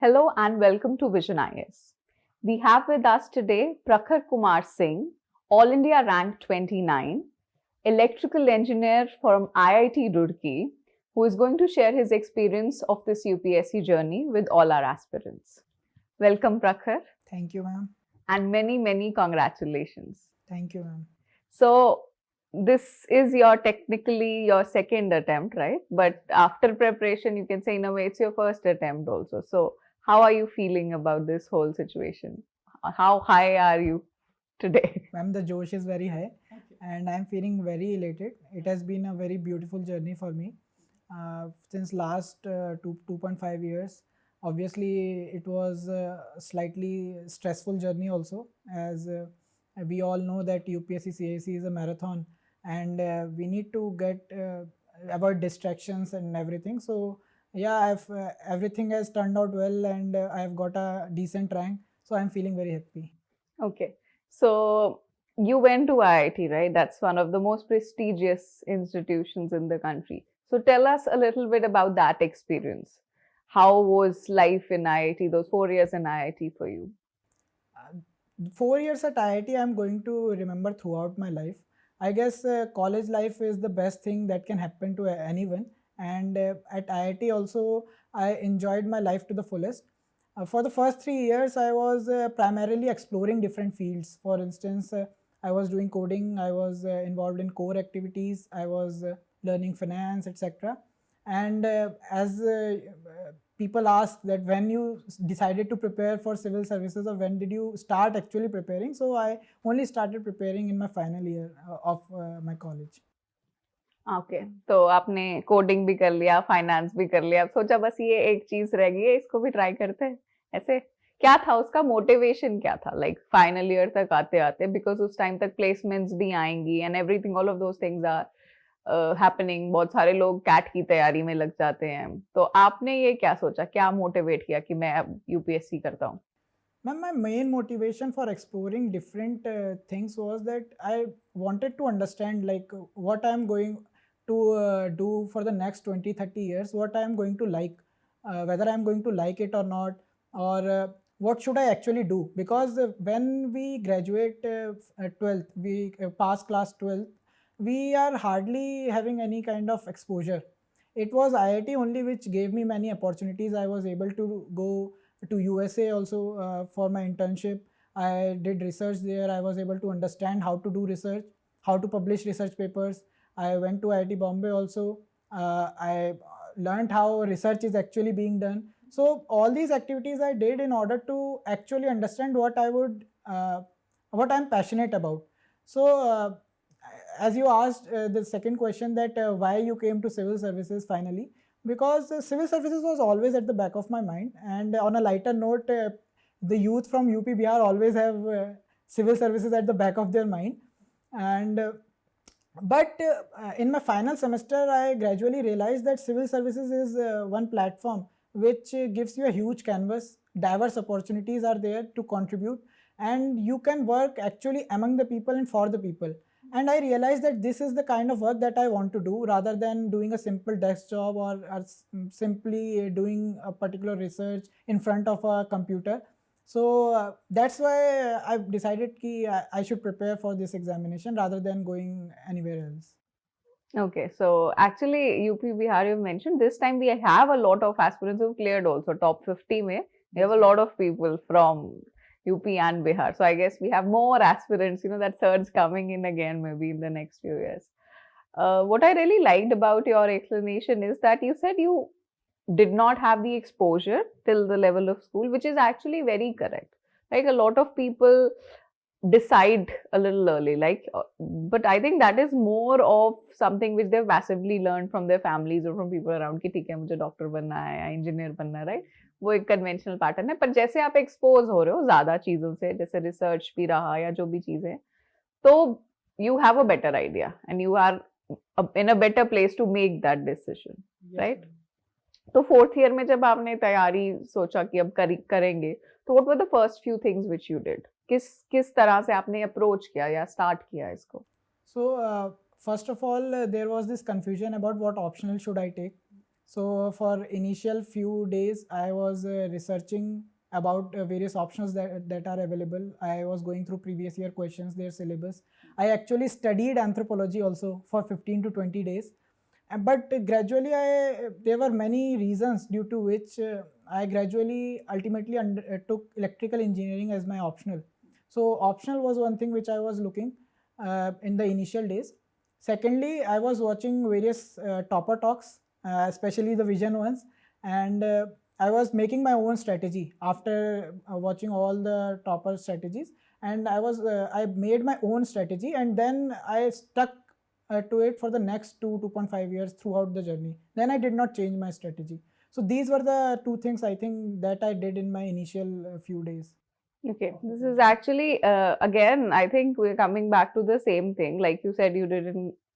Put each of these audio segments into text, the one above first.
Hello and welcome to Vision IS. We have with us today Prakhar Kumar Singh, All India Rank 29, electrical engineer from IIT Roorkee, who is going to share his experience of this UPSC journey with all our aspirants. Welcome, Prakhar. Thank you, ma'am. And many congratulations. Thank you, ma'am. So, this is technically your second attempt, right? But after preparation, you can say in a way it's your first attempt also. So, how are you feeling about this whole situation? How high are you today? Ma'am, the Josh is very high and I'm feeling very elated. It has been a very beautiful journey for me since last 2.5 years. Obviously, it was a slightly stressful journey also, as we all know that UPSC CAC is a marathon and we need to get avoid distractions and everything. So yeah, everything has turned out well and I've got a decent rank. So I'm feeling very happy. Okay. So, you went to IIT, right? That's one of the most prestigious institutions in the country. So, tell us a little bit about that experience. How was life in IIT, those 4 years in IIT for you? 4 years at IIT, I'm going to remember throughout my life. I guess college life is the best thing that can happen to anyone. And at IIT also, I enjoyed my life to the fullest. For the first 3 years, I was primarily exploring different fields. For instance, I was doing coding, I was involved in core activities, I was learning finance, etc. And as people ask that when you decided to prepare for civil services or when did you start actually preparing, so I only started preparing in my final year of my college. Okay तो आपने coding भी कर लिया finance भी कर लिया अब सोचा बस ये एक चीज रह गई है इसको भी ट्राई करते हैं ऐसे क्या था उसका मोटिवेशन क्या था लाइक फाइनल ईयर तक आते आते बिकॉज उस टाइम तक प्लेसमेंट्स भी आएंगी and everything all of those things are happening बहुत सारे लोग कैट की तैयारी में लग जाते हैं तो आपने ये क्या सोचा क्या मोटिवेट किया कि मैं अब यूपीएससी करता हूँ Ma'am, my main motivation for exploring different things was that I wanted to understand like what I'm going to do for the next 20, 30 years, what I'm going to like, whether I'm going to like it or not, or what should I actually do. Because when we graduate at 12th, we pass class 12th, we are hardly having any kind of exposure. It was IIT only which gave me many opportunities. I was able to go to USA also for my internship. I did research there. I was able to understand how to do research, how to publish research papers. I went to IIT Bombay also. I learned how research is actually being done. So all these activities I did in order to actually understand what what I'm passionate about. So as you asked the second question that why you came to civil services finally, because civil services was always at the back of my mind. And on a lighter note, the youth from UP Bihar always have civil services at the back of their mind. And but in my final semester, I gradually realized that civil services is one platform which gives you a huge canvas. Diverse opportunities are there to contribute, and you can work actually among the people and for the people. And I realized that this is the kind of work that I want to do rather than doing a simple desk job or simply doing a particular research in front of a computer. So that's why I've decided that I should prepare for this examination rather than going anywhere else. Okay, so actually UP Bihar you mentioned this time we have a lot of aspirants who cleared also top 50 mein. We have a lot of people from UP and Bihar. So I guess we have more aspirants, that surge coming in again maybe in the next few years. what I really liked about your explanation is that you said you did not have the exposure till the level of school, which is actually very correct. Like a lot of people decide a little early, but I think that is more of something which they've massively learned from their families or from people around कि ठीक है मुझे doctor बनना है या engineer बनना है, right? वो एक कन्वेंशनल पैटर्न है, पर जैसे आप एक्सपोज हो रहे हो ज्यादा चीजों से, जैसे रिसर्च भी रहा या जो भी चीजें, तो you have a better idea and you are in a better place to make that decision, Yes, right? ma'am. तो फोर्थ ईयर में जब आपने तैयारी सोचा कि अब करेंगे, तो what were the first few things which you did? किस तरह से आपने अप्रोच किया या स्टार्ट किया इसको? So, first of all, there was this confusion about what optional should I take. So, for initial few days, I was researching about various options that are available. I was going through previous year questions, their syllabus. I actually studied anthropology also for 15 to 20 days. But gradually, there were many reasons due to which I gradually ultimately took electrical engineering as my optional. So, optional was one thing which I was looking in the initial days. Secondly, I was watching various topper talks, especially the vision ones, and I was making my own strategy after watching all the topper strategies, and I made my own strategy, and then I stuck to it for the next 2.5 years throughout the journey. Then I did not change my strategy. So these were the two things I think that I did in my initial few days. Okay, this is actually again, I think we're coming back to the same thing. Like you said, you did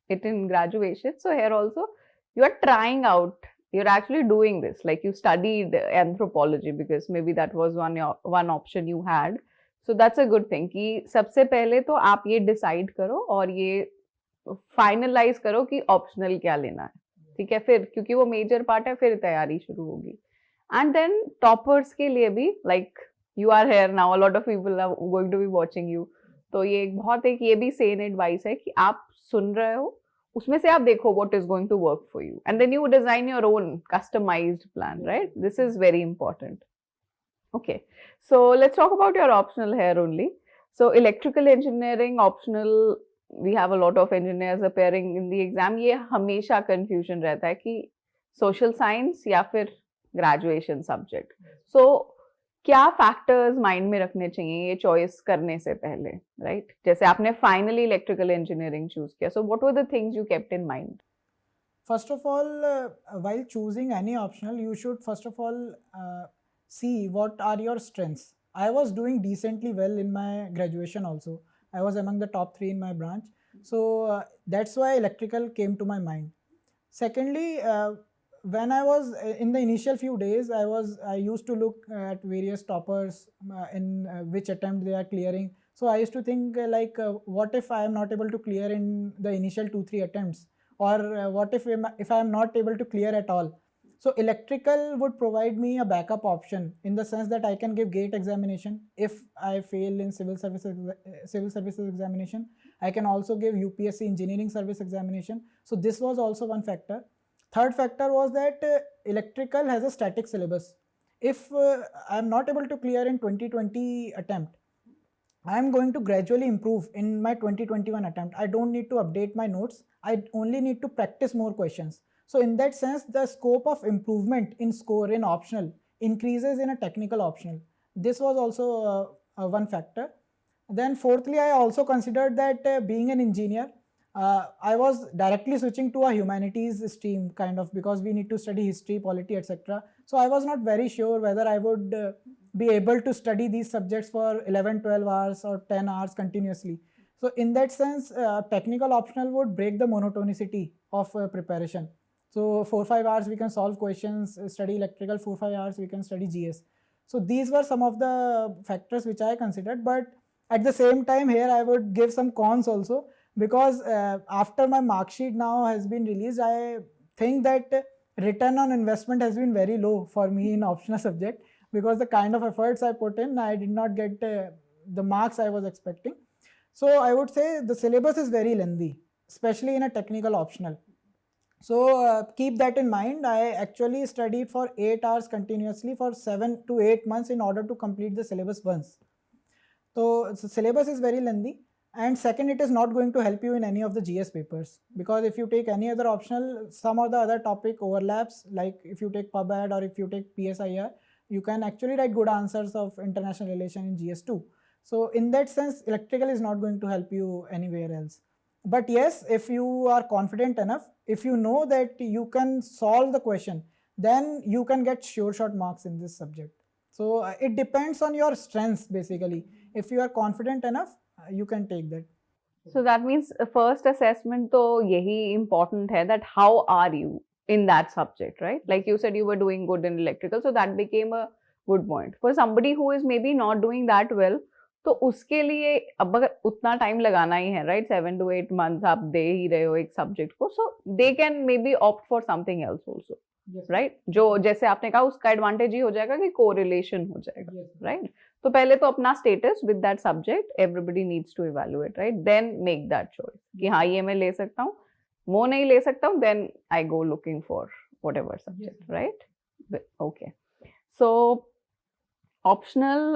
it in graduation. So here also, you are trying out. You're actually doing this. Like you studied anthropology because maybe that was one option you had. So that's a good thing. कि सबसे पहले तो आप ये decide करो और ये finalise करो कि ऑप्शनल क्या लेना है, ठीक है? फिर क्योंकि वो मेजर पार्ट है, फिर तैयारी शुरू होगी. एंड देन टॉपर्स के लिए भी, like you are here now, a lot of people are going to be watching you, तो ये एक ये भी सेम एडवाइस है कि आप सुन रहे हो, उसमें से आप देखो what is going to work for you and then you design your own customised plan, right? This is very important. Okay, so let's talk about your optional here only. So electrical engineering optional, we have a lot of engineers appearing in the exam. ये हमेशा confusion रहता है कि social science या फिर graduation subject. So क्या factors mind में रखने चाहिए ये choice करने से पहले, right? जैसे आपने finally electrical engineering choose किया. So what were the things you kept in mind? First of all, while choosing any optional, you should first of all see what are your strengths. I was doing decently well in my graduation also. I was among the top 3 in my branch. So that's why electrical came to my mind. Secondly, when I was in the initial few days, I used to look at various toppers in which attempt they are clearing. So I used to think what if I am not able to clear in the initial 2-3 attempts, or what if I am not able to clear at all. So electrical would provide me a backup option in the sense that I can give gate examination if I fail in civil services examination. I can also give UPSC engineering service examination. So this was also one factor. Third factor was that electrical has a static syllabus. If I am not able to clear in 2020 attempt, I am going to gradually improve in my 2021 attempt. I don't need to update my notes. I only need to practice more questions. So in that sense, the scope of improvement in score in optional increases in a technical optional. This was also one factor. Then fourthly, I also considered that being an engineer, I was directly switching to a humanities stream kind of, because we need to study history, polity, etc. So I was not very sure whether I would be able to study these subjects for 11-12 hours or 10 hours continuously. So in that sense, technical optional would break the monotonicity of preparation. So 4-5 hours we can solve questions, study electrical, 4-5 hours we can study GS. So these were some of the factors which I considered. But at the same time, here I would give some cons also, because after my mark sheet now has been released, I think that return on investment has been very low for me in optional subject, because the kind of efforts I put in, I did not get the marks I was expecting. So I would say the syllabus is very lengthy, especially in a technical optional. So keep that in mind. I actually studied for 8 hours continuously for 7 to 8 months in order to complete the syllabus once. So syllabus is very lengthy. And second, it is not going to help you in any of the GS papers, because if you take any other optional, some of the other topic overlaps. Like if you take PubAd or if you take PSIR, you can actually write good answers of international relation in GS2. So in that sense, electrical is not going to help you anywhere else. But yes, if you are confident enough, if you know that you can solve the question, then you can get sure shot marks in this subject. So it depends on your strengths basically. If you are confident enough, you can take that. So that means first assessment तो यही important है, that how are you in that subject, right? Like you said, you were doing good in electrical, so that became a good point. For somebody who is maybe not doing that well, तो उसके लिए अब अगर उतना time लगाना ही है, right? 7 to 8 months आप दे ही रहे हो एक सब्जेक्ट को, so they can maybe opt for something else also, right? जो जैसे आपने कहा उसका एडवांटेज ही हो जाएगा कि कोरिलेशन हो जाएगा, right? तो पहले तो अपना status with that subject everybody needs to evaluate, right? Then make that choice कि हाँ ये मैं ले सकता हूँ, वो नहीं ले सकता हूँ, then I go looking for whatever subject, right? Okay, so optional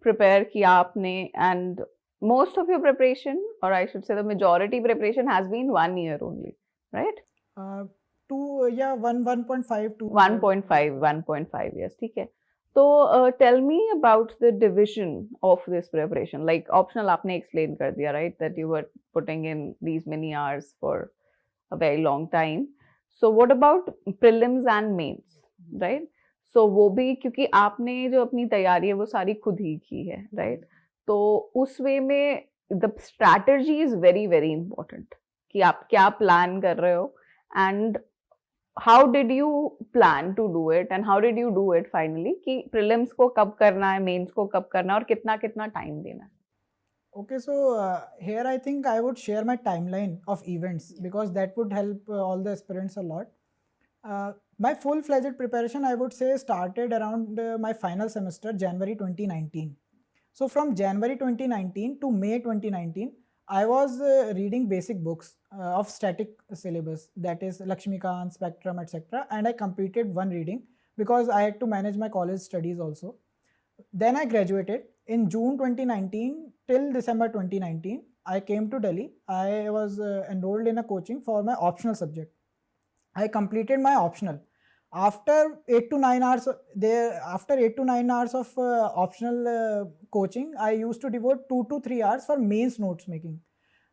prepare किया आपने, and most of your preparation, or I should say the majority preparation, has been 1 year only, right? 1.5 to 1.5 years, ठीक है. तो tell me about the division of this preparation. Like optional आपने explain कर दिया, right? That you were putting in these many hours for a very long time. So what about prelims and mains, right? So वो भी क्योंकि आपने जो अपनी तैयारी है वो सारी खुद ही की है, right? तो उस वे में the strategy is very very important कि आप क्या plan कर रहे हो, and how did you plan to do it, and how did you do it finally कि prelims को कब करना है, mains को कब करना है, और कितना कितना time देना है? Okay, so here I think I would share my timeline of events, because that would help all the aspirants a lot. My full-fledged preparation, I would say, started around my final semester, January 2019. So from January 2019 to May 2019, I was reading basic books of static syllabus, that is Lakshmikant, Spectrum, etc. And I completed one reading because I had to manage my college studies also. Then I graduated in June 2019 till December 2019. I came to Delhi. I was enrolled in a coaching for my optional subject. I completed my optional. After 8 to 9 hours of optional coaching, I used to devote 2 to 3 hours for mains notes making.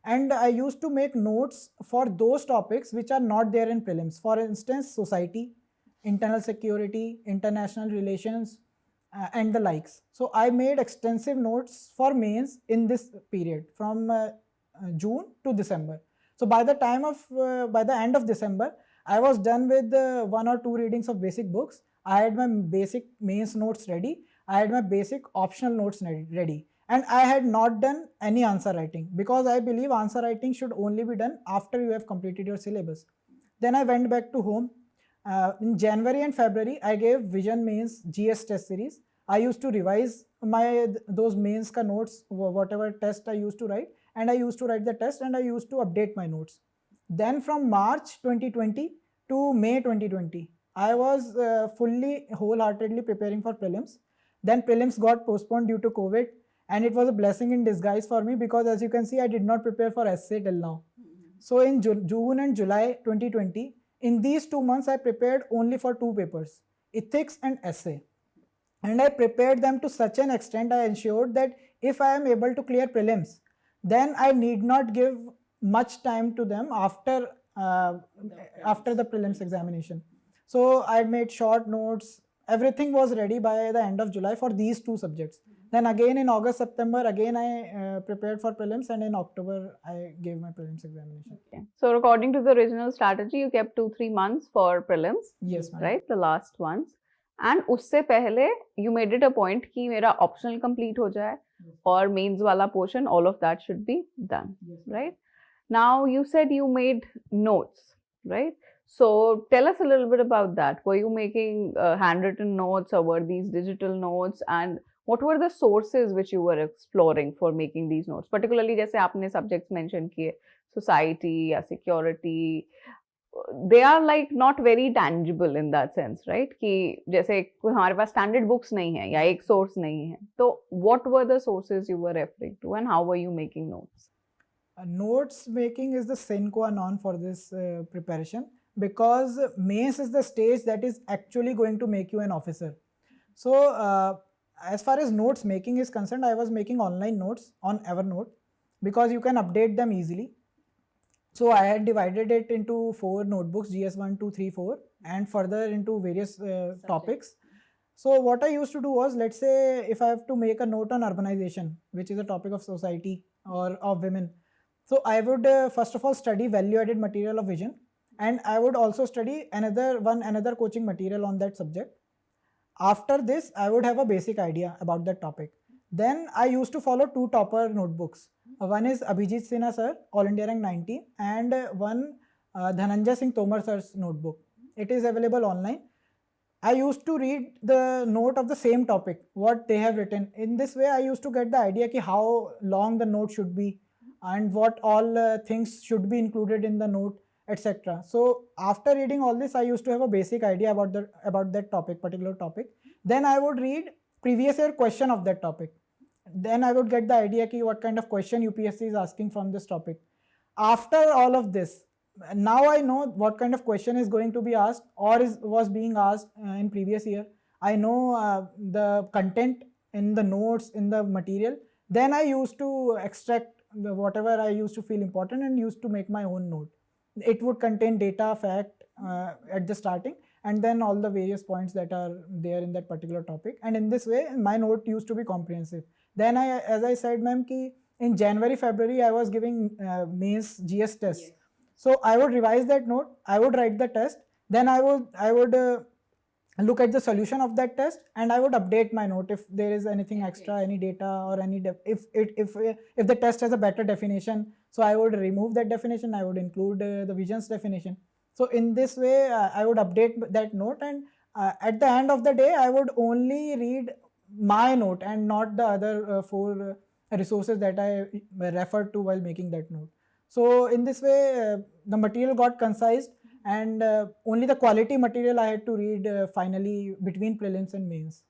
And I used to make notes for those topics which are not there in prelims. For instance, society, internal security, international relations, and the likes. So I made extensive notes for mains in this period from June to December. So by the end of December, I was done with 1 or 2 readings of basic books. I had my basic mains notes ready. I had my basic optional notes ready. And I had not done any answer writing, because I believe answer writing should only be done after you have completed your syllabus. Then I went back to home. In January and February, I gave Vision Mains GS test series. I used to revise those mains ka notes, whatever test I used to write, and I used to write the test, and I used to update my notes. Then from March 2020 to May 2020, I was fully, wholeheartedly preparing for prelims. Then prelims got postponed due to COVID, and it was a blessing in disguise for me, because as you can see, I did not prepare for essay till now. So in June and July 2020, in these 2 months, I prepared only for 2 papers, ethics and essay. And I prepared them to such an extent, I ensured that if I am able to clear prelims, then I need not give much time to them after the prelims examination. So I made short notes. Everything was ready by the end of July for these 2 subjects. Then again in August, September, again I prepared for prelims, and in October I gave my prelims examination. Okay. So according to the original strategy, you kept 2-3 months for prelims. Yes, ma'am. Right, the last ones. And उससे पहले you made it a point कि मेरा optional complete हो जाए, और mains वाला portion, all of that should be done. Yes. Right? Now you said you made notes, right? So tell us a little bit about that. Were you making handwritten notes, or were these digital notes? And what were the sources which you were exploring for making these notes? Particularly जैसे आपने subjects mention किए, society या security, they are like not very tangible in that sense, right? कि जैसे कोई हमारे पास standard books नहीं है या एक source नहीं है, तो what were the sources you were referring to and how were you making notes? Notes making is the sine qua non for this preparation, because mains is the stage that is actually going to make you an officer. So as far as notes making is concerned, I was making online notes on Evernote because you can update them easily. So I had divided it into 4 notebooks, GS1, 2, 3, 4, and further into various topics. So what I used to do was, let's say if I have to make a note on urbanization, which is a topic of society or of women, so I would first of all study value added material of vision, and I would also study another coaching material on that subject. After this, I would have a basic idea about that topic. Then I used to follow 2 topper notebooks. One is Abhijit Sinha sir, All India Rank 90, and one Dhananjay Singh Tomar sir's notebook. It is available online. I used to read the note of the same topic, what they have written. In this way, I used to get the idea ki how long the note should be and what all things should be included in the note, etc. So after reading all this, I used to have a basic idea about that particular topic. Then I would read previous year question of that topic. Then I would get the idea ki what kind of question UPSC is asking from this topic. After all of this, now I know what kind of question is going to be asked or was being asked in previous year. I know the content in the notes, in the material. Then I used to extract whatever I used to feel important and used to make my own note. It would contain data, fact at the starting, and then all the various points that are there in that particular topic. And in this way, my note used to be comprehensive. Then as I said, ma'am, ki in January, February, I was giving mains GS tests. Yes. So I would revise that note, I would write the test, then I would look at the solution of that test, and I would update my note if there is anything extra, any data or any if the test has a better definition, so I would remove that definition, I would include the vision's definition. So in this way, I would update that note, and at the end of the day, I would only read my note and not the other 4 resources that I referred to while making that note. So in this way, the material got concised, and only the quality material I had to read finally between prelims and mains.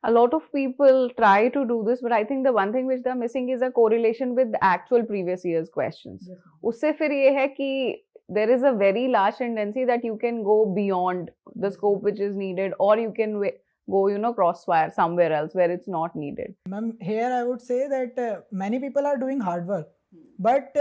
A lot of people try to do this, but I think the one thing which they're missing is a correlation with actual previous year's questions. Yes. उससे फिर ये है कि there is a very large tendency that you can go beyond the scope which is needed, or you can go, crossfire somewhere else where it's not needed. Ma'am, here I would say that many people are doing hard work, but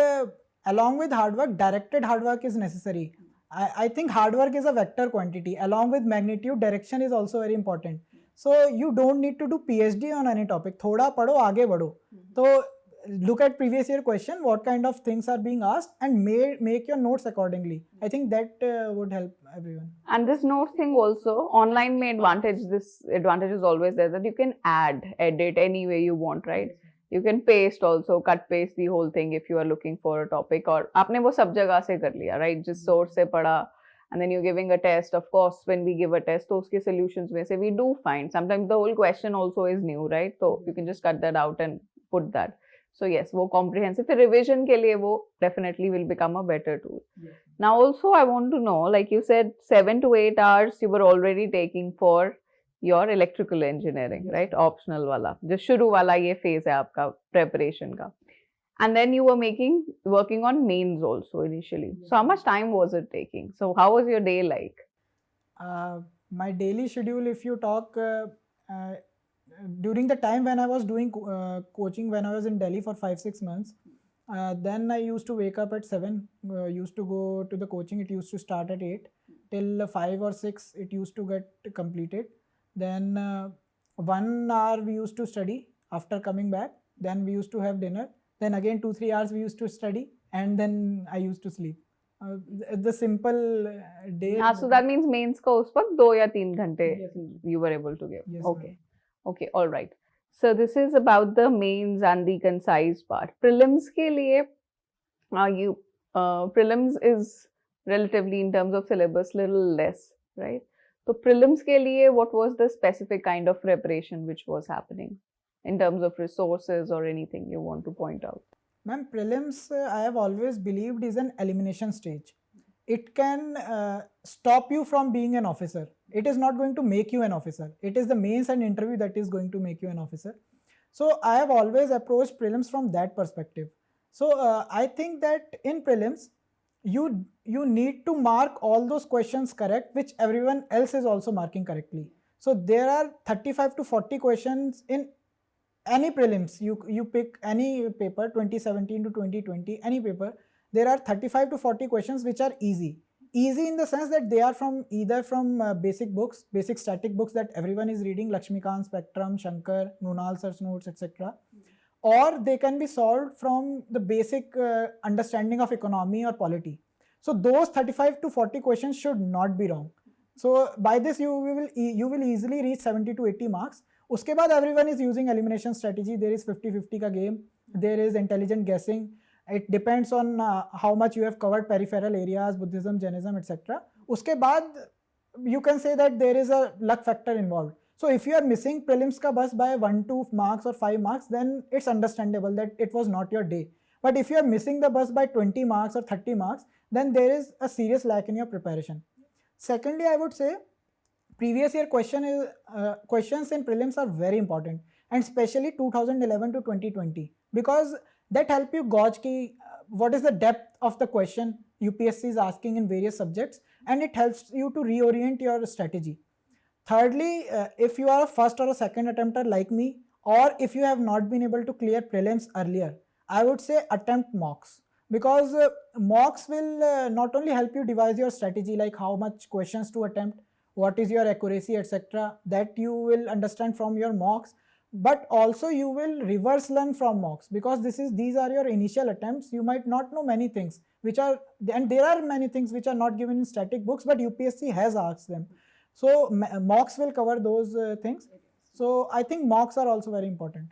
along with hard work, directed hard work is necessary. I think hard work is a vector quantity. Along with magnitude, direction is also very important. So you don't need to do PhD on any topic. Thoda padho, aage badho. So look at previous year question, what kind of things are being asked, and make your notes accordingly. I think that would help everyone. And this note thing also, online may this advantage is always there, that you can edit any way you want, right? You can paste also, cut paste the whole thing if you are looking for a topic, or आपने वो सब जगह से कर लिया, right? जिस source से पढ़ा, and then you're giving a test. Of course, when we give a test, तो उसके solutions में से we do find sometimes the whole question also is new, right? So you can just cut that out and put that. So yes, वो comprehensive. फिर revision के लिए वो definitely will become a better tool. Yes. Now also I want to know, like you said, 7 to 8 hours you were already taking for your electrical engineering, yes, right? Optional वाला, जो शुरू वाला ये phase है आपका preparation का. And then you were working on mains also initially. Yes. So how much time was it taking? So how was your day like? My daily schedule, if you talk, during the time when I was doing coaching, when I was in Delhi for 5-6 months, then I used to wake up at 7, used to go to the coaching. It used to start at 8 till 5 or 6 it used to get completed. Then 1 hour we used to study after coming back. Then we used to have dinner. Then again 2-3 hours we used to study, and then I used to sleep. The simple day. So that means mains का उस वक्त 2 या 3 घंटे you were able to give. Yes, okay. Okay, all right. So this is about the mains and the concise part. Prelims के लिए, prelims is relatively in terms of syllabus little less, right? So prelims के लिए, what was the specific kind of preparation which was happening in terms of resources or anything you want to point out? Ma'am, prelims I have always believed is an elimination stage. it can stop you from being an officer. It is not going to make you an officer. It is the mains and interview that is going to make you an officer. So I have always approached prelims from that perspective. So I think that in prelims, you need to mark all those questions correct, which everyone else is also marking correctly. So there are 35 to 40 questions in any prelims. You pick any paper, 2017 to 2020, any paper. There are 35 to 40 questions which are easy. Easy in the sense that they are from either from basic books, basic static books that everyone is reading, Lakshmikant, Spectrum, Shankar, Nunal Sir's notes, etc. Or they can be solved from the basic understanding of economy or polity. So those 35 to 40 questions should not be wrong. So by this you will easily reach 70 to 80 marks. उसके बाद everyone is using elimination strategy. There is 50-50 का game. There is intelligent guessing. It depends on how much you have covered peripheral areas, Buddhism, Jainism, etc. उसके बाद you can say that there is a luck factor involved. So if you are missing prelims ka bus by 1-2 marks or 5 marks, then it's understandable that it was not your day. But if you are missing the bus by 20 marks or 30 marks, then there is a serious lack in your preparation. Secondly, I would say previous year questions in prelims are very important, and especially 2011 to 2020, because that help you gauge ki, what is the depth of the question UPSC is asking in various subjects, and it helps you to reorient your strategy. Thirdly, if you are a first or a second attempter like me, or if you have not been able to clear prelims earlier, I would say attempt mocks, because mocks will not only help you devise your strategy, like how much questions to attempt, what is your accuracy, etc., that you will understand from your mocks, but also you will reverse learn from mocks, because these are your initial attempts. You might not know many things and there are many things which are not given in static books, but UPSC has asked them. So mocks will cover those things. So I think mocks are also very important.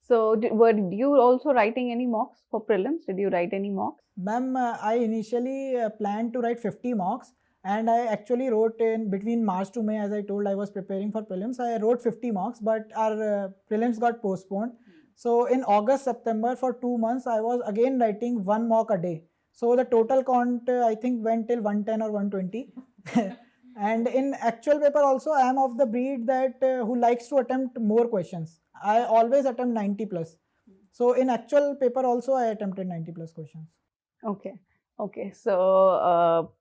So were you also writing any mocks for prelims? Did you write any mocks? Ma'am, I initially planned to write 50 mocks, and I actually wrote in between March to May, as I told, I was preparing for prelims. I wrote 50 mocks, but our prelims got postponed. So in August, September, for 2 months, I was again writing 1 mock a day. So the total count, I think, went till 110 or 120. And in actual paper also, I am of the breed that who likes to attempt more questions. I always attempt 90 plus. So in actual paper also, I attempted 90 plus questions. Okay. So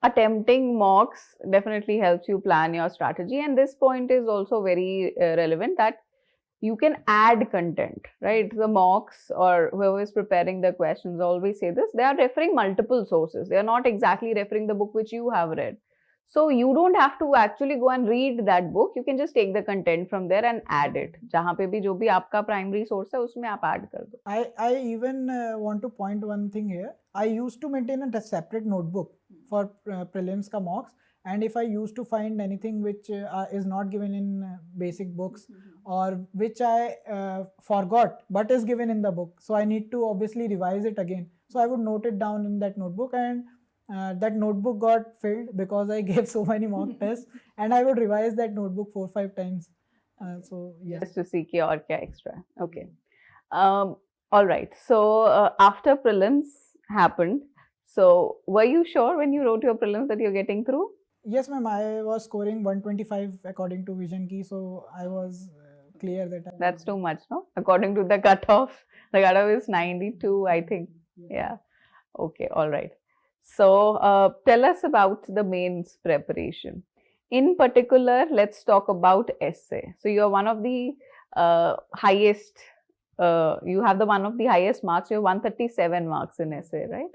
attempting mocks definitely helps you plan your strategy, and this point is also very relevant, that you can add content, right? The mocks or whoever is preparing the questions always say this, they are referring multiple sources. They are not exactly referring the book which you have read. So you don't have to actually go and read that book. You can just take the content from there and add it. जहाँ पे भी जो भी आपका primary source है उसमें आप add कर दो. I even want to point one thing here. I used to maintain a separate notebook for prelims ka mocks, and if I used to find anything which is not given in basic books, or which I forgot but is given in the book, so I need to obviously revise it again. So I would note it down in that notebook, and that notebook got filled because I gave so many mock tests, and I would revise that notebook 4-5 times. So yeah. Just to see ki aur kya extra. Okay. All right. So after prelims happened, so were you sure when you wrote your prelims that you're getting through? Yes, ma'am. I was scoring 125 according to Vision Key, so I was clear that. That's too much, no? According to the cutoff, the cutoff is 92, I think. Yeah. Okay. All right. So tell us about the mains preparation. In particular, let's talk about essay. So you are one of the highest. You have one of the highest marks. You have 137 marks in essay, right?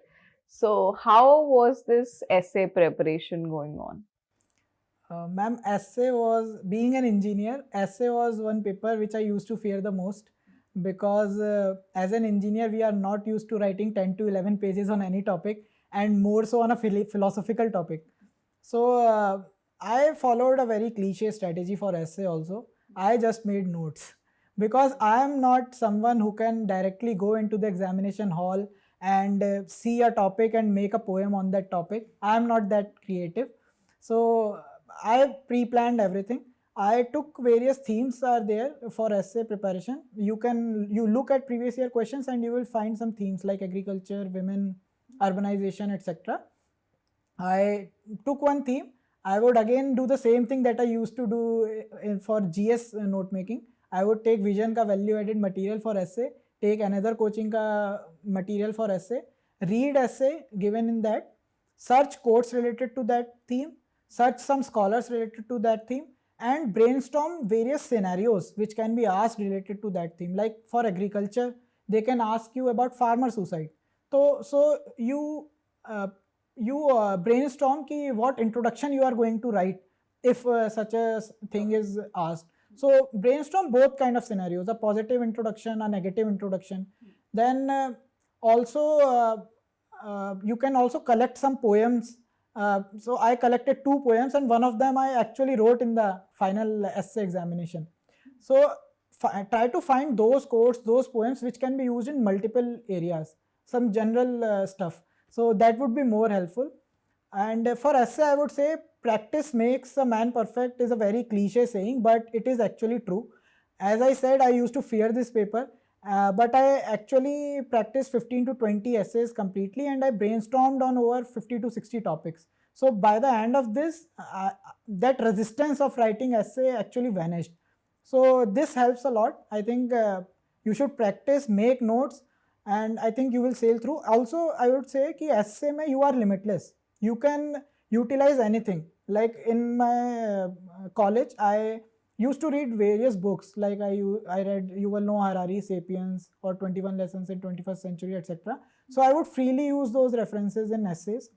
So how was this essay preparation going on? Ma'am, essay was, being an engineer, essay was one paper which I used to fear the most, because as an engineer, we are not used to writing 10 to 11 pages on any topic, and more so on a philosophical topic. So I followed a very cliche strategy for essay also. I just made notes, because I am not someone who can directly go into the examination hall and see a topic and make a poem on that topic. I am not that creative. So I pre-planned everything. I took various themes are there for essay preparation. You look at previous year questions and you will find some themes like agriculture, women, urbanization, etc. I took one theme. I would again do the same thing that I used to do for GS note making. I would take vision ka value added material for essay, take another coaching ka material for essay, read essay given in that, search quotes related to that theme, search some scholars related to that theme, and brainstorm various scenarios which can be asked related to that theme. Like for agriculture, they can ask you about farmer suicide. So you brainstorm ki what introduction you are going to write if such a thing is asked. So brainstorm both kind of scenarios, a positive introduction, a negative introduction. Then also you can also collect some poems. So I collected 2 poems, and one of them I actually wrote in the final essay examination. So try to find those quotes, those poems which can be used in multiple areas, some general stuff. So that would be more helpful. And for essay, I would say practice makes a man perfect is a very cliche saying, but it is actually true. As I said, I used to fear this paper, but I actually practiced 15 to 20 essays completely, and I brainstormed on over 50 to 60 topics. So by the end of this, that resistance of writing essay actually vanished. So this helps a lot. I think you should practice, make notes, and I think you will sail through. Also, I would say ki essay mein you are limitless. You can utilize anything. Like in my college, I used to read various books. Like I read Yuval Noah Harari, Sapiens, or 21 Lessons in 21st Century, etc. So I would freely use those references in essays.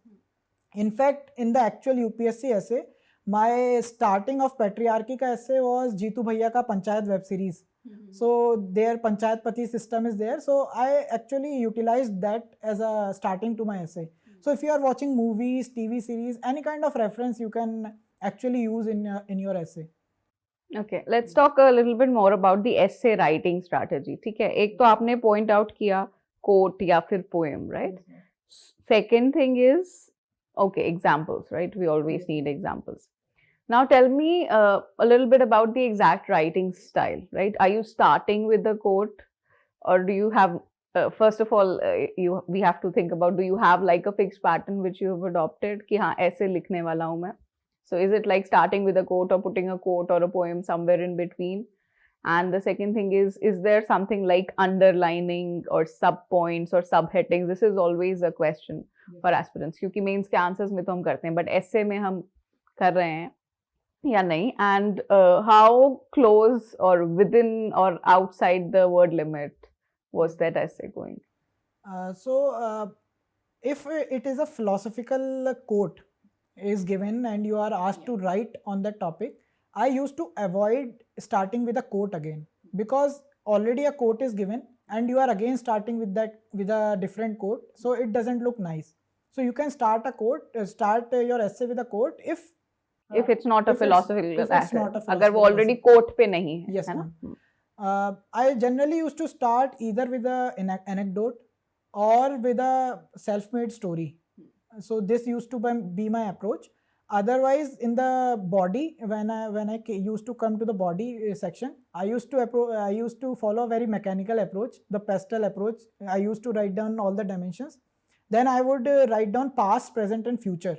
In fact, in the actual UPSC essay, my starting of patriarchy ka essay was Jeetu Bhaiya ka Panchayat web series. So their Panchayat Pati system is there. So I actually utilized that as a starting to my essay. So if you are watching movies, TV series, any kind of reference you can actually use in your essay. Okay, let's talk a little bit more about the essay writing strategy. ठीक है, एक तो आपने point out किया quote या फिर poem, right? Second thing is, okay, examples, right? We always need examples. Now tell me a little bit about the exact writing style, right? Are you starting with the quote, or do you have first of all we have to think about, do you have like a fixed pattern which you have adopted कि हाँ ऐसे लिखने वाला हूँ मैं? So is it like starting with a quote or putting a quote or a poem somewhere in between? And the second thing is there something like underlining or sub points or subheadings? This is always a question for aspirants, क्योंकि mains के answers में तो हम करते हैं, but essay में हम कर रहे हैं या नहीं? And how close or within or outside the word limit was that essay going? If it is a philosophical quote is given and you are asked to write on that topic, I used to avoid starting with a quote again, because already a quote is given and you are again starting with a different quote, so it doesn't look nice. So you can start your essay with a quote if it's not a philosophical essay. अगर वो already quote पे नहीं है, yes, है ना? I generally used to start either with an anecdote or with a self-made story. So this used to be my approach. Otherwise, in the body, when I used to come to the body section, I used to follow a very mechanical approach, the pastel approach. I used to write down all the dimensions. Then I would write down past, present, and future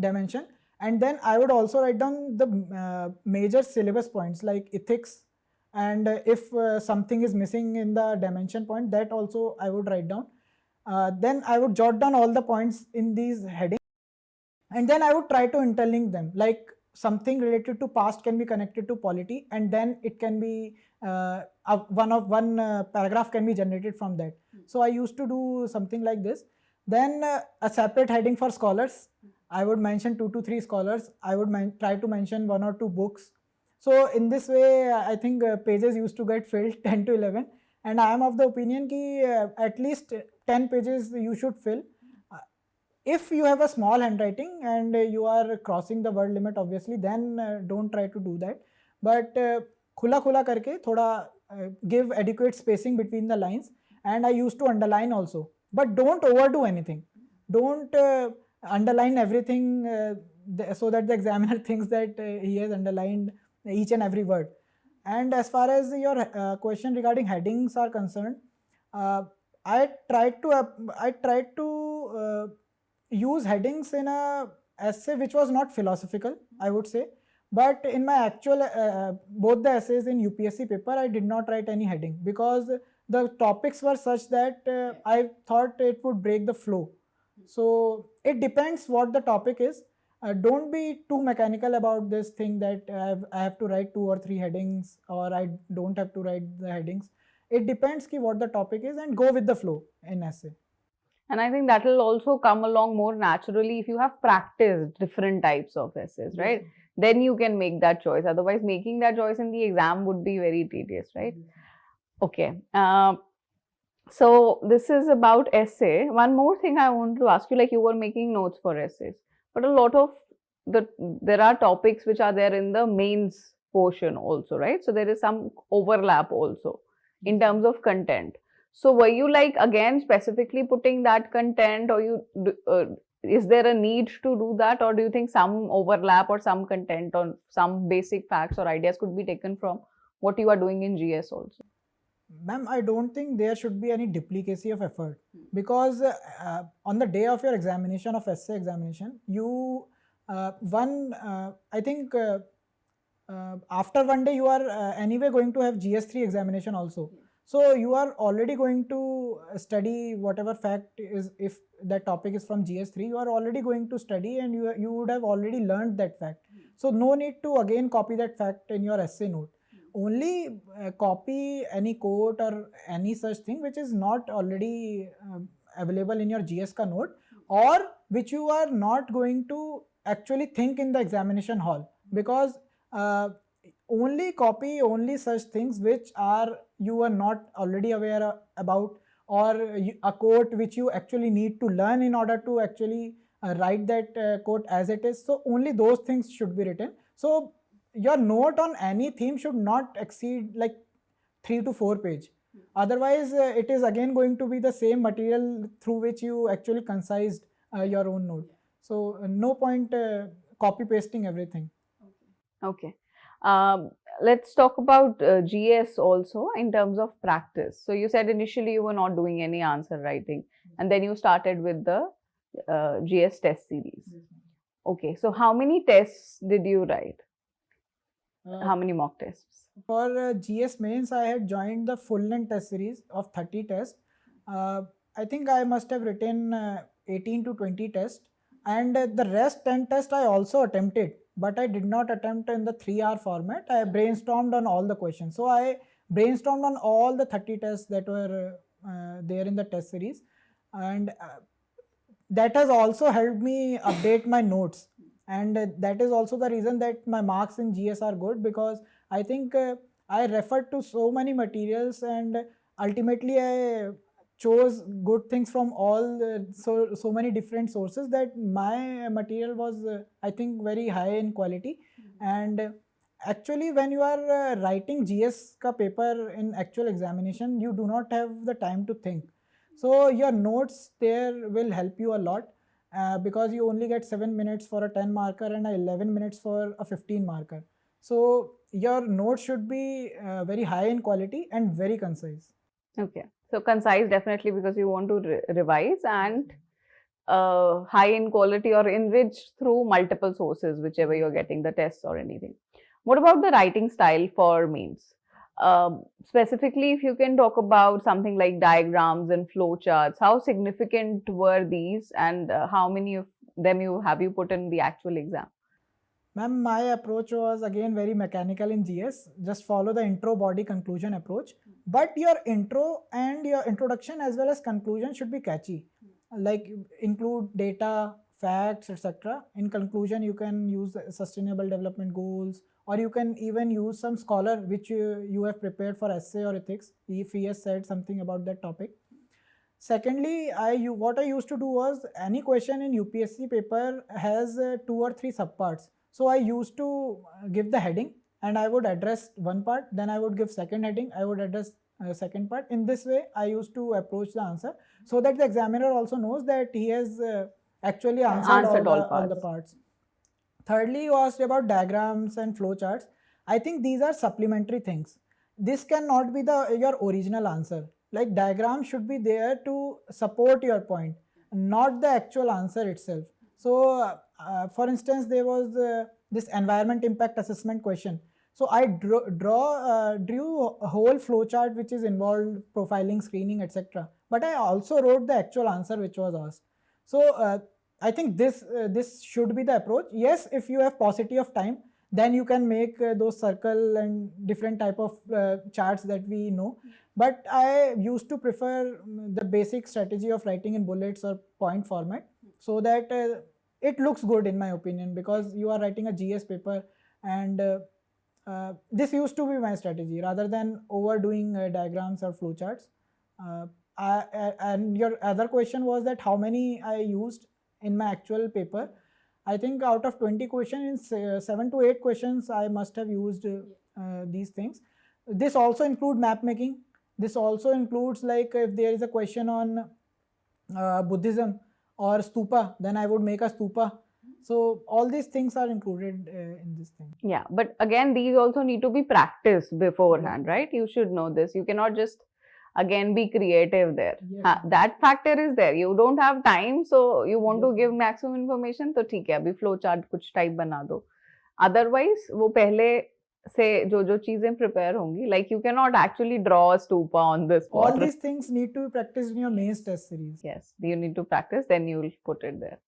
dimension. And then I would also write down the major syllabus points like ethics, and if something is missing in the dimension point, that also I would write down. Then I would jot down all the points in these headings, and then I would try to interlink them. Like something related to past can be connected to polity, and then it can be one paragraph can be generated from that. So I used to do something like this. Then a separate heading for scholars. I would mention 2 to 3 scholars. I would try to mention 1 or 2 books. So in this way, I think pages used to get filled 10 to 11. And I am of the opinion that at least 10 pages you should fill. If you have a small handwriting and you are crossing the word limit, obviously, then don't try to do that. But khula karke thoda give adequate spacing between the lines. And I used to underline also. But don't overdo anything. Don't underline everything so that the examiner thinks that he has underlined each and every word. And as far as your question regarding headings are concerned, I tried to use headings in a essay which was not philosophical, I would say. But in my actual both the essays in UPSC paper, I did not write any heading because the topics were such that I thought it would break the flow. So it depends what the topic is. Don't be too mechanical about this thing that I have to write 2 or 3 headings, or I don't have to write the headings. It depends ki what the topic is, and go with the flow in essay. And I think that will also come along more naturally if you have practiced different types of essays, right? Then you can make that choice. Otherwise, making that choice in the exam would be very tedious, right? Okay. So this is about essay. One more thing I want to ask you, like you were making notes for essays, but a lot of there are topics which are there in the mains portion also, right? So there is some overlap also in terms of content. So were you like again specifically putting that content, or is there a need to do that, or do you think some overlap or some content on some basic facts or ideas could be taken from what you are doing in GS also? Ma'am, I don't think there should be any duplicacy of effort, because on the day of your examination, of essay examination, you I think after one day you are anyway going to have GS3 examination also. So you are already going to study whatever fact is, if that topic is from GS3, you are already going to study, and you would have already learned that fact. So no need to again copy that fact in your essay note. Only copy any quote or any such thing which is not already available in your GS ka note, or which you are not going to actually think in the examination hall, because only copy only such things which you are not already aware about, or a quote which you actually need to learn in order to actually write that quote as it is. So only those things should be written. So your note on any theme should not exceed like 3 to 4 page. Otherwise, it is again going to be the same material through which you actually concised your own note. So no point copy pasting everything. Okay. Let's talk about GS also in terms of practice. So you said initially you were not doing any answer writing, and then you started with the GS test series. Okay. So how many tests did you write? How many mock tests? For GS mains, I had joined the full length test series of 30 tests. I think I must have written 18 to 20 tests, and the rest 10 tests I also attempted, but I did not attempt in the 3-hour format. I brainstormed on all the questions. So I brainstormed on all the 30 tests that were there in the test series, and that has also helped me update my notes. And that is also the reason that my marks in GS are good, because I think I referred to so many materials, and ultimately I chose good things from all so many different sources, that my material was I think very high in quality. And actually when you are writing GS ka paper in actual examination, you do not have the time to think. So your notes there will help you a lot. Because you only get 7 minutes for a 10 marker and 11 minutes for a 15 marker. So your notes should be very high in quality and very concise. Okay. So concise definitely, because you want to revise, and high in quality or enriched through multiple sources, whichever you're getting the tests or anything. What about the writing style for mains? Specifically, if you can talk about something like diagrams and flow charts, how significant were these, and how many of them have you put in the actual exam? Ma'am, my approach was again very mechanical in GS. Just follow the intro, body, conclusion approach. But your intro and your introduction as well as conclusion should be catchy. Like include data, facts, etc. In conclusion, you can use sustainable development goals, or you can even use some scholar which you have prepared for essay or ethics, if he has said something about that topic. Secondly, what I used to do was, any question in UPSC paper has 2 or 3 subparts. So I used to give the heading, and I would address one part, then I would give second heading, I would address second part. In this way, I used to approach the answer, so that the examiner also knows that he has actually answered all the parts. Thirdly, you asked about diagrams and flowcharts. I think these are supplementary things. This cannot be your original answer. Like diagram should be there to support your point. not the actual answer itself. So, for instance, there was this environment impact assessment question. So I drew a whole flowchart which is involved profiling, screening, etc. But I also wrote the actual answer which was asked. So I think this should be the approach. Yes, if you have paucity of time, then you can make those circle and different type of charts that we know. But I used to prefer the basic strategy of writing in bullets or point format, so that it looks good in my opinion, because you are writing a GS paper, and this used to be my strategy rather than overdoing diagrams or flowcharts. And your other question was that how many I used in my actual paper. I think out of 20 questions, 7 to 8 questions I must have used these things. This also include map making. This also includes, like, if there is a question on Buddhism or stupa, then I would make a stupa. So all these things are included in this thing. Yeah, but again, these also need to be practiced beforehand, right? You should know this. You cannot just again be creative there. Yes. That factor is there. You don't have time, so you want to give maximum information, तो ठीक है, अभी flow chart कुछ type बना दो. Otherwise, वो पहले से जो चीजें prepare होंगी, like you cannot actually draw a stupa on this spot. All these things need to be practiced in your mains test series. Yes, you need to practice, then you will put it there.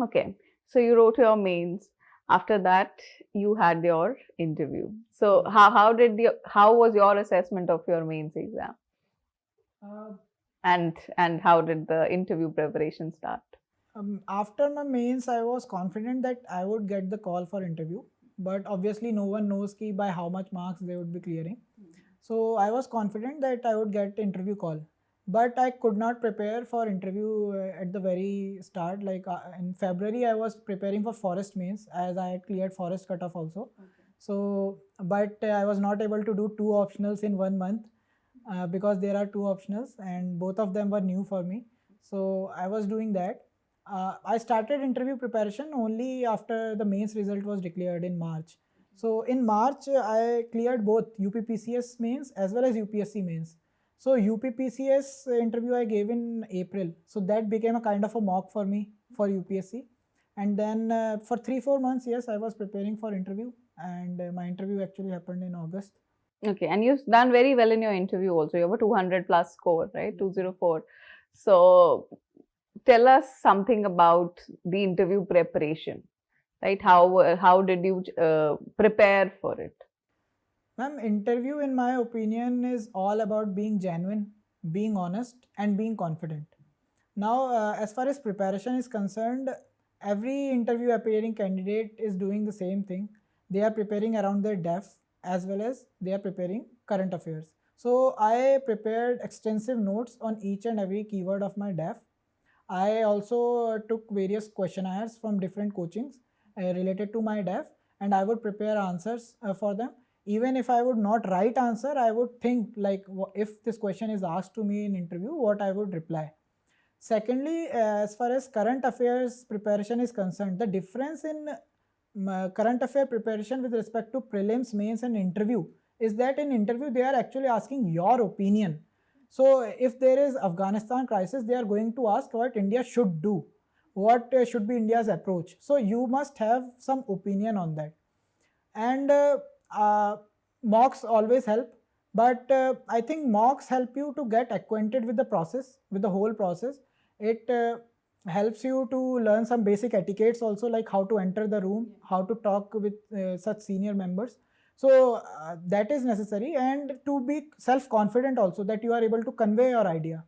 Okay, so you wrote your mains. After that, you had your interview. So how was your assessment of your mains exam? And how did the interview preparation start? After my mains, I was confident that I would get the call for interview, but obviously no one knows ki by how much marks they would be clearing. So I was confident that I would get interview call, but I could not prepare for interview at the very start. Like in February, I was preparing for forest mains, as I had cleared forest cutoff also. So, but I was not able to do 2 optionals in 1 month because there are 2 optionals and both of them were new for me. So I was doing that. I started interview preparation only after the mains result was declared in March. So in March, I cleared both UPPCS mains as well as UPSC mains. So UPPCS interview I gave in April. So that became a kind of a mock for me for UPSC. And then for 3-4 months, yes, I was preparing for interview, and my interview actually happened in August. Okay, and you've done very well in your interview also. You have a 200 plus score, right? 204. So tell us something about the interview preparation, right? How did you prepare for it? Ma'am, interview in my opinion is all about being genuine, being honest, and being confident. Now, as far as preparation is concerned, every interview appearing candidate is doing the same thing. They are preparing around their DEF as well as they are preparing current affairs. So I prepared extensive notes on each and every keyword of my DEF. I also took various questionnaires from different coachings related to my DEF, and I would prepare answers for them. Even if I would not write answer, I would think like, if this question is asked to me in interview, what I would reply. Secondly, as far as current affairs preparation is concerned, the difference in current affair preparation with respect to prelims, mains and interview is that in interview they are actually asking your opinion. So if there is Afghanistan crisis, they are going to ask what India should do, what should be India's approach. So you must have some opinion on that. And mocks always help, but I think mocks help you to get acquainted with the process, with the whole process. It helps you to learn some basic etiquettes also, like how to enter the room, how to talk with such senior members. So that is necessary, and to be self-confident also, that you are able to convey your idea.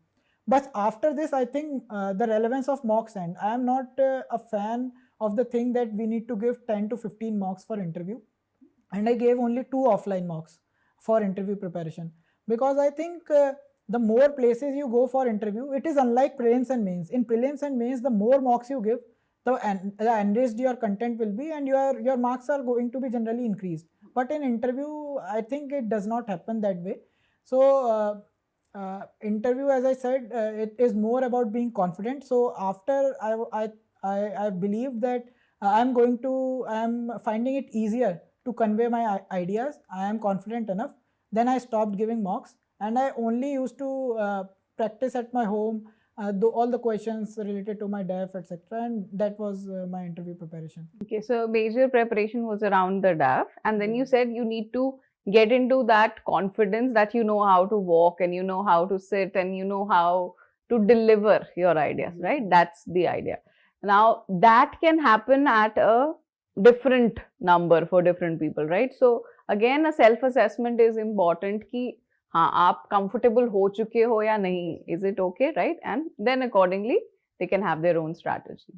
But after this, I think the relevance of mocks end. I am not a fan of the thing that we need to give 10 to 15 mocks for interview, and I gave only 2 offline mocks for interview preparation, because I think the more places you go for interview, it is unlike prelims and mains. In prelims and mains, the more mocks you give, the enriched your content will be, and your marks are going to be generally increased. But in interview, I think it does not happen that way. So interview, as I said, it is more about being confident. So after I believe that I am finding it easier to convey my ideas, I am confident enough, then I stopped giving mocks, and I only used to practice at my home, all the questions related to my DAF, etc. And that was my interview preparation. Okay, so major preparation was around the DAF, and then you said you need to get into that confidence that you know how to walk and you know how to sit and you know how to deliver your ideas, right? That's the idea. Now, that can happen at a different number for different people, right? So, again, a self assessment is important कि हाँ आप comfortable हो चुके हो या नहीं, is it okay, right? And then accordingly they can have their own strategy.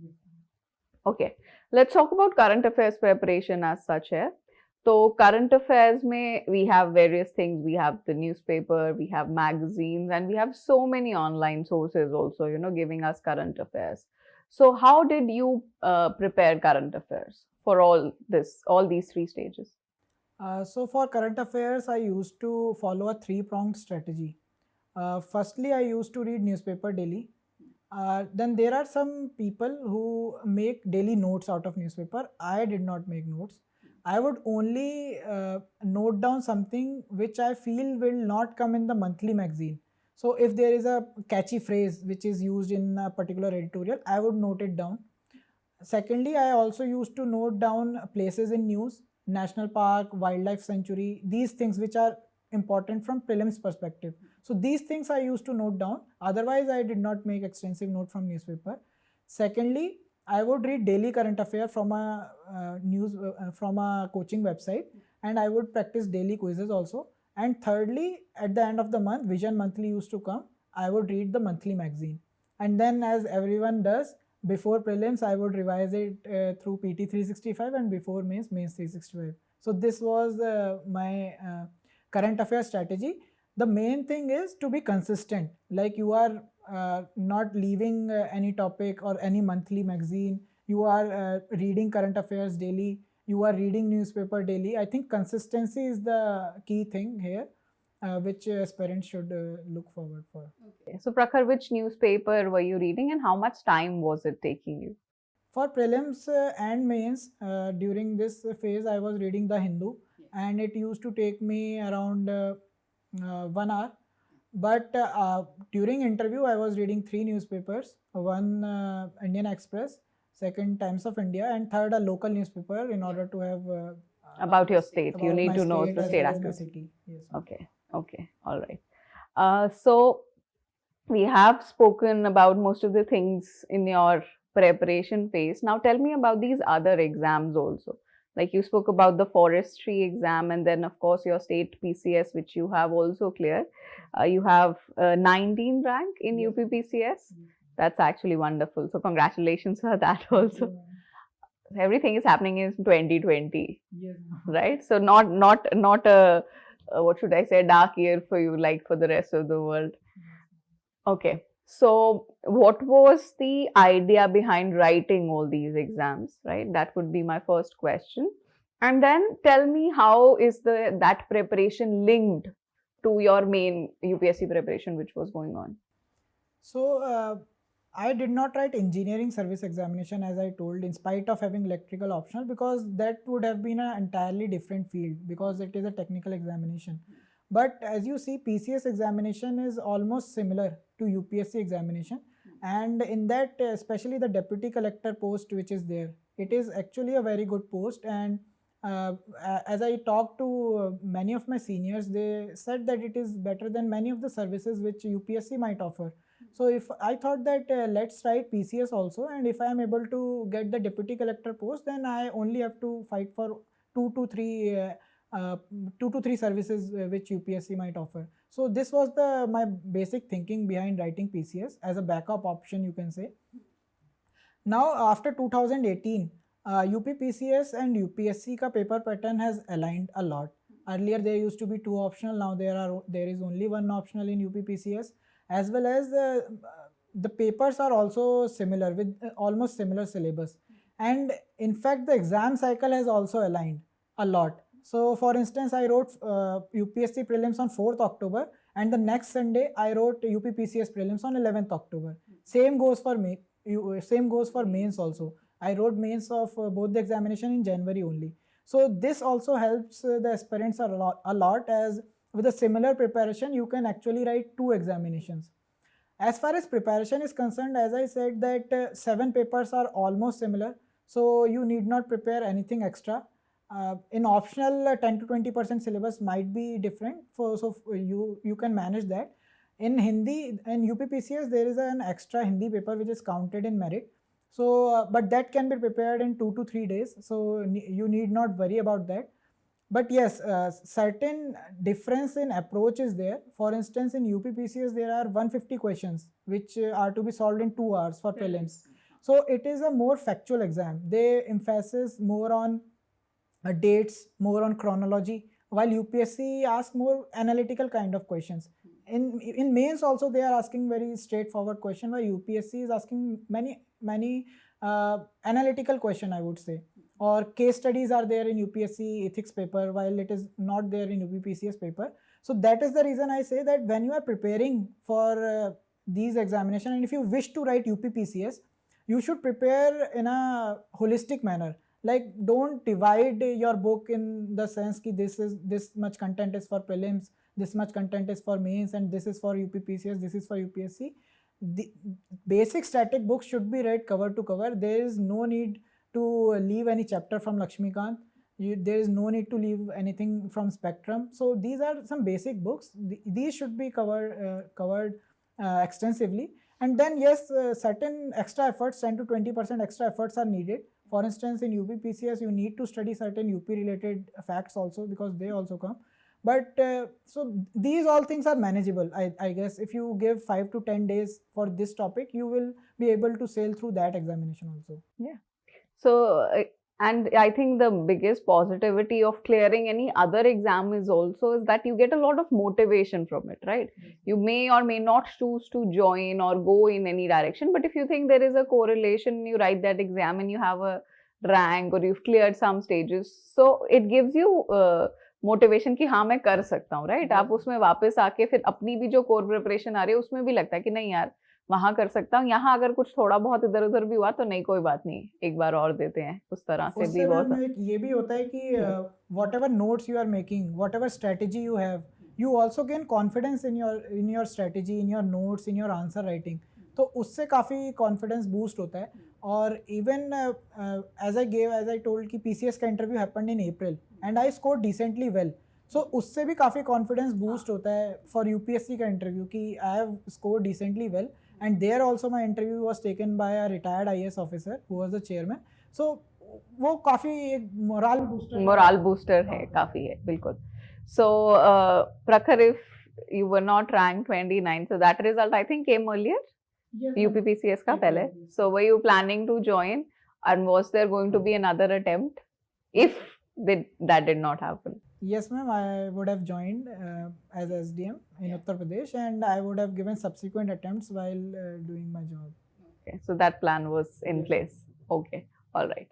Okay, let's talk about current affairs preparation as such है. So current affairs में we have various things. We have the newspaper, we have magazines, and we have so many online sources also, you know, giving us current affairs. So how did you prepare current affairs for all these three stages? So for current affairs, I used to follow a three-pronged strategy. Firstly, I used to read newspaper daily. Then there are some people who make daily notes out of newspaper. I did not make notes. I would only note down something which I feel will not come in the monthly magazine. So if there is a catchy phrase which is used in a particular editorial, I would note it down. Secondly, I also used to note down places in news, national park, wildlife sanctuary, these things which are important from prelims perspective. So these things I used to note down. Otherwise, I did not make extensive note from newspaper. Secondly, I would read daily current affair from a from a coaching website, and I would practice daily quizzes also. And thirdly, at the end of the month, Vision Monthly used to come. I would read the monthly magazine, and then as everyone does, before prelims, I would revise it through PT 365, and before mains 365. So this was my current affair strategy. The main thing is to be consistent. Like you are not leaving any topic or any monthly magazine. You are reading current affairs daily. You are reading newspaper daily. I think consistency is the key thing here, which aspirants should look forward for. Okay. So Prakhar, which newspaper were you reading and how much time was it taking you? For prelims and mains, during this phase, I was reading The Hindu, and it used to take me around 1 hour. But during interview, I was reading 3 newspapers, one Indian Express, second Times of India, and third a local newspaper in order to have About your state, you about need my to know state the as state well as my accuracy. city. Yes. Okay, all right. So we have spoken about most of the things in your preparation phase. Now tell me about these other exams also. Like you spoke about the forestry exam, and then of course your state PCS, which you have also cleared. You have 19 rank in Yes. UPPCS. That's actually wonderful. So congratulations for that also. Everything is happening in 2020, Yes. right? So not a what should I say, dark year for you like for the rest of the world. Okay. So what was the idea behind writing all these exams, right? That would be my first question. And then tell me, how is that preparation linked to your main UPSC preparation which was going on? So I did not write engineering service examination, as I told, in spite of having electrical optional, because that would have been an entirely different field, because it is a technical examination. But as you see, PCS examination is almost similar to UPSC examination, and in that, especially the deputy collector post which is there, it is actually a very good post. And as I talked to many of my seniors, they said that it is better than many of the services which UPSC might offer. So if I thought that let's write PCS also, and if I am able to get the deputy collector post, then I only have to fight for two to three services which UPSC might offer. So this was my basic thinking behind writing PCS as a backup option, you can say. Now after 2018, UPPCS and UPSC ka paper pattern has aligned a lot. Earlier there used to be 2 optional, now there is only 1 optional in UPPCS, as well as the papers are also similar with almost similar syllabus. And in fact, the exam cycle has also aligned a lot. So for instance, I wrote UPSC prelims on 4th October, and the next Sunday I wrote UPPCS prelims on 11th October. Same goes for me. Same goes for mains also. I wrote mains of both the examination in January only. So this also helps the aspirants a lot, as with a similar preparation you can actually write 2 examinations. As far as preparation is concerned, as I said that 7 papers are almost similar, so you need not prepare anything extra. In optional, 10 to 20% syllabus might be different, you can manage that. In Hindi and UPPCS, there is an extra Hindi paper which is counted in merit. So, but that can be prepared in 2 to 3 days. So you need not worry about that. But yes, certain difference in approach is there. For instance, in UPPCS, there are 150 questions which are to be solved in 2 hours for prelims. So it is a more factual exam. They emphasis more on dates, more on chronology, while UPSC asks more analytical kind of questions. In mains also they are asking very straightforward question, while UPSC is asking many analytical question, I would say. Or case studies are there in UPSC ethics paper, while it is not there in UPPCS paper. So that is the reason I say that when you are preparing for these examination, and if you wish to write UPPCS, you should prepare in a holistic manner. Like, don't divide your book in the sense that this much content is for prelims, this much content is for mains, and this is for UPPCS, this is for UPSC. The basic static books should be read cover to cover. There is no need to leave any chapter from Lakshmikant. There is no need to leave anything from Spectrum. So these are some basic books. These should be covered extensively. And then yes, certain extra efforts, 10 to 20% extra efforts are needed. For instance, in UPPCS, you need to study certain UP related facts also, because they also come. But so these all things are manageable. I guess if you give 5 to 10 days for this topic, you will be able to sail through that examination also. Yeah. So, and I think the biggest positivity of clearing any other exam is that you get a lot of motivation from it, right? You may or may not choose to join or go in any direction, but if you think there is a correlation, you write that exam and you have a rank or you've cleared some stages, so it gives you motivation कि हाँ मैं कर सकता हूँ, right? आप उसमें वापस आके फिर अपनी भी जो कोर प्रिपरेशन आ रही है उसमें भी लगता है कि नहीं यार, वहां कर सकता हूँ, यहाँ अगर कुछ थोड़ा बहुत इधर उधर भी हुआ तो नहीं, कोई बात नहीं, एक बार और देते हैं, उस तरह से भी बहुत ये भी होता है कि whatever notes you are making, whatever strategy you have, you also gain confidence in your strategy, in your notes, in your answer writing. तो उससे काफ़ी कॉन्फिडेंस बूस्ट होता है. और इवन एज आई टोल्ड कि PCS का interview happened in April and I score decently well. So उससे भी काफ़ी कॉन्फिडेंस बूस्ट होता है फॉर UPSC का इंटरव्यू कि I have score decently well. And there also my interview was taken by a retired IAS officer who was the chairman. So वो काफ़ी एक मोरल बूस्टर है, काफ़ी है, बिल्कुल. सो प्रखर, if you were not ranked 29, so that result I think came earlier. Yes, UPPCS का पहले. So were you planning to join, and was there going to be another attempt if that did not happen? Yes, ma'am. I would have joined as SDM in Uttar Pradesh, and I would have given subsequent attempts while doing my job. Okay, so that plan was in place. Okay, all right.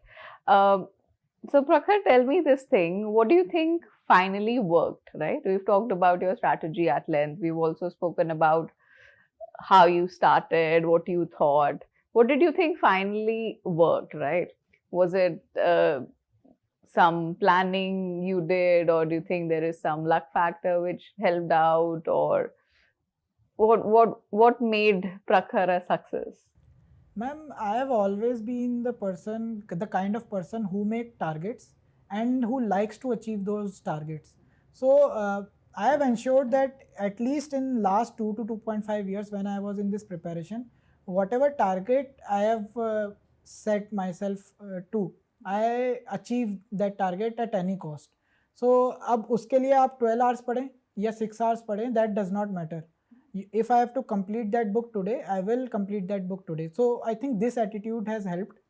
So Prakhar, tell me this thing. What do you think finally worked? Right? We've talked about your strategy at length. We've also spoken about how you started, what you thought. What did you think finally worked, right? Was it some planning you did, or do you think there is some luck factor which helped out, or what made Prakhar a success? Ma'am, I have always been the kind of person who make targets and who likes to achieve those targets. So I have ensured that at least in last 2 to 2.5 years when I was in this preparation, whatever target I have set myself to, I achieved that target at any cost. So अब उसके लिए आप 12 hours पढ़ें या 6 hours पढ़ें, that does not matter. If I have to complete that book today, I will complete that book today. So I think this attitude has helped.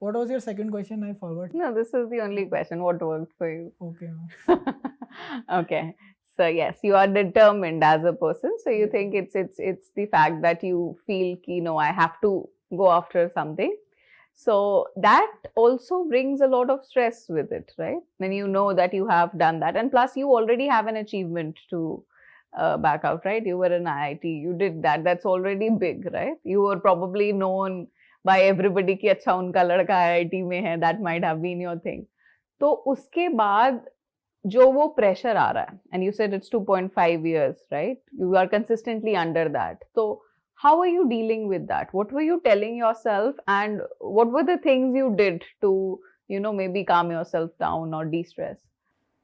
What was your second question? I forgot. No, this is the only question. What worked for you? Okay. Okay. So yes, you are determined as a person. So you think it's the fact that you feel ki, no, I have to go after something. So that also brings a lot of stress with it, right? When you know that you have done that, and plus you already have an achievement to back out, right? You were in IIT, you did that. That's already big, right? You were probably known by everybody कि अच्छा उनका लड़का IIT में है. That might have been your thing. तो उसके बाद जो वो प्रेशर आ रहा है, and you said it's 2.5 years, right? You are consistently under that. So how are you dealing with that? What were you telling yourself, and what were the things you did to, maybe calm yourself down or de-stress?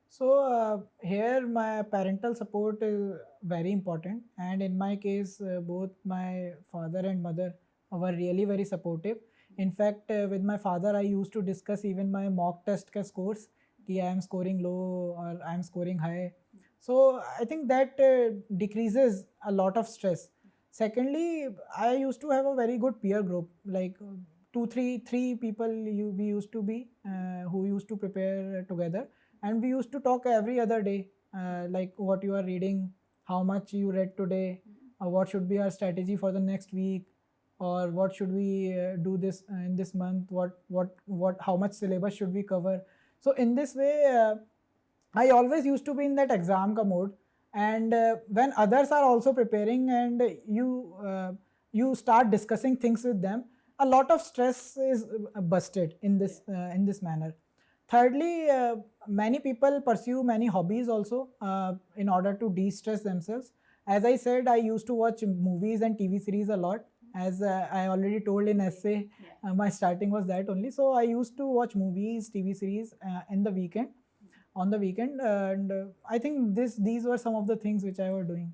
So here my parental support is very important, and in my case, both my father and mother were really very supportive. In fact, with my father, I used to discuss even my mock test ka scores, कि I am scoring low or I am scoring high. So I think that decreases a lot of stress. Secondly, I used to have a very good peer group, like three people we used to be who used to prepare together, and we used to talk every other day, like what you are reading, how much you read today, what should be our strategy for the next week, or what should we do this in this month, what how much syllabus should we cover. So in this way, I always used to be in that exam ka mode, and when others are also preparing and you start discussing things with them, a lot of stress is busted in this manner. Thirdly, many people pursue many hobbies also in order to de-stress themselves. As I said, I used to watch movies and TV series a lot. As I already told in essay, my starting was that only. So I used to watch movies, TV series on the weekend, and I think these were some of the things which I was doing.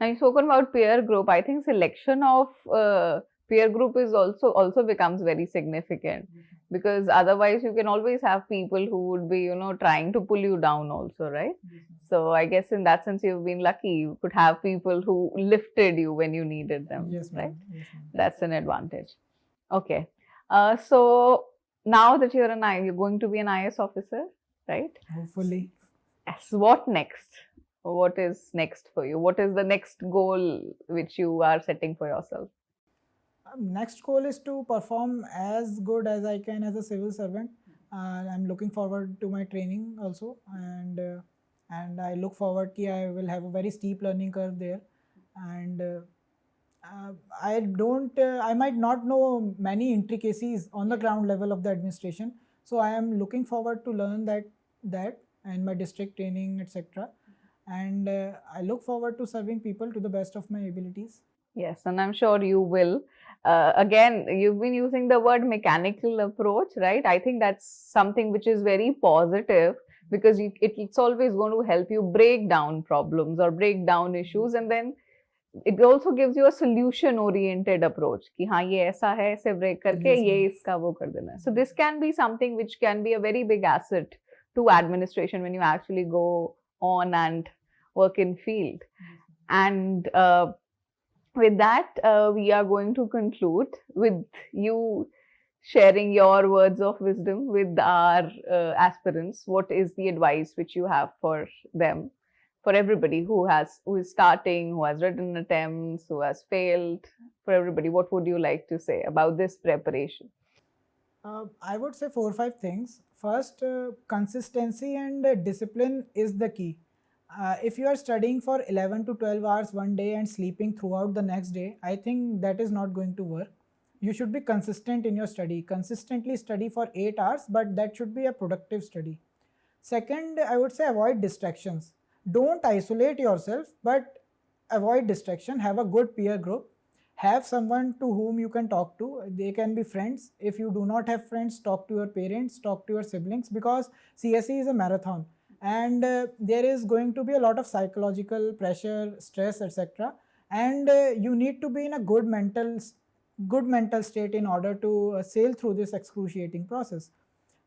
Now you spoken about peer group. I think selection of peer group is also becomes very significant, because otherwise you can always have people who would be, trying to pull you down also, right? So I guess in that sense you've been lucky. You could have people who lifted you when you needed them, Yes, right? ma'am. Yes, ma'am. That's an advantage. Okay. So now that you're going to be an IS officer, right? Hopefully. Yes. What next? What is next for you? What is the next goal which you are setting for yourself? Next goal is to perform as good as I can as a civil servant. I'm looking forward to my training also, and I look forward कि I will have a very steep learning curve there, and I might not know many intricacies on the ground level of the administration. So I am looking forward to learn that and my district training, etc. And I look forward to serving people to the best of my abilities. Yes, and I'm sure you will. Again, you've been using the word mechanical approach, right? I think that's something which is very positive, because it's always going to help you break down problems or break down issues, and then it also gives you a solution oriented approach कि हाँ ये ऐसा है, ऐसे break करके Yes, ये ma'am. इसका वो कर देना है. So this can be something which can be a very big asset to administration when you actually go on and work in field. And with that, we are going to conclude with you sharing your words of wisdom with our aspirants. What is the advice which you have for them, for everybody who is starting, who has written attempts, who has failed? For everybody, what would you like to say about this preparation? I would say 4 or 5 things. First, consistency and discipline is the key. If you are studying for 11 to 12 hours one day and sleeping throughout the next day, I think that is not going to work. You should be consistent in your study. Consistently study for 8 hours, but that should be a productive study. Second, I would say avoid distractions. Don't isolate yourself, but avoid distraction. Have a good peer group. Have someone to whom you can talk to. They can be friends. If you do not have friends, talk to your parents, talk to your siblings, because CSE is a marathon, and there is going to be a lot of psychological pressure, stress, etc. And you need to be in a good mental state in order to sail through this excruciating process.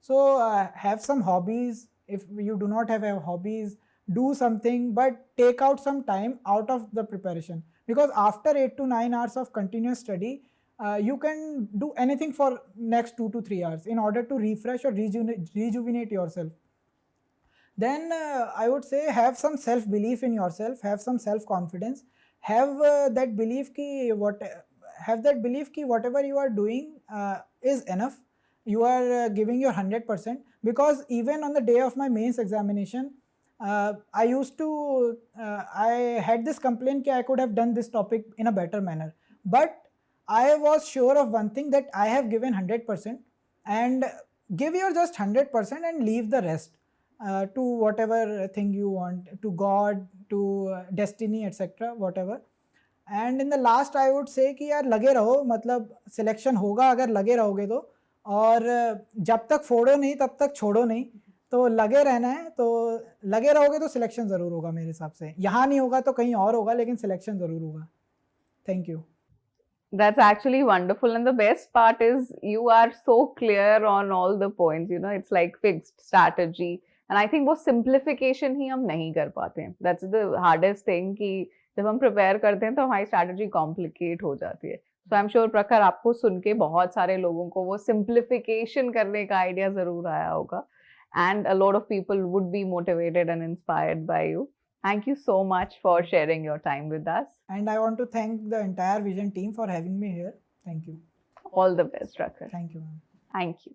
So have some hobbies. If you do not have hobbies, do something, but take out some time out of the preparation, because after 8 to 9 hours of continuous study, you can do anything for next 2 to 3 hours in order to refresh or rejuvenate yourself. Then I would say have some self belief in yourself, have some self confidence, have that belief ki whatever you are doing is enough. You are giving your 100%, because even on the day of my mains examination, I had this complaint that I could have done this topic in a better manner, but I was sure of one thing, that I have given 100%, and give your just 100% and leave the rest. to whatever thing you want, to God, to destiny, etc. whatever. And in the last I would say कि यार लगे रहो, मतलब selection होगा अगर लगे रहोगे तो, और जब तक फोड़ो नहीं तब तक छोड़ो नहीं, तो लगे रहना है, तो लगे रहोगे तो सिलेक्शन ज़रूर होगा मेरे हिसाब से, यहाँ नहीं होगा तो कहीं और होगा, लेकिन सिलेक्शन ज़रूर होगा. Thank you. That's actually wonderful, and the best part is you are so clear on all the points. You know, it's like fixed strategy, and I think वो simplification ही हम नहीं कर पाते हैं. That's the hardest thing कि जब हम prepare करते हैं तो हमारी strategy complicate हो जाती है. So I'm sure प्रखर आपको सुन के बहुत सारे लोगों को वो simplification करने का idea ज़रूर आया होगा, and a lot of people would be motivated and inspired by you. Thank you so much for sharing your time with us. And I want to thank the entire Vision team for having me here. Thank you. All the best, Prakhar. Thank you, ma'am. Thank you.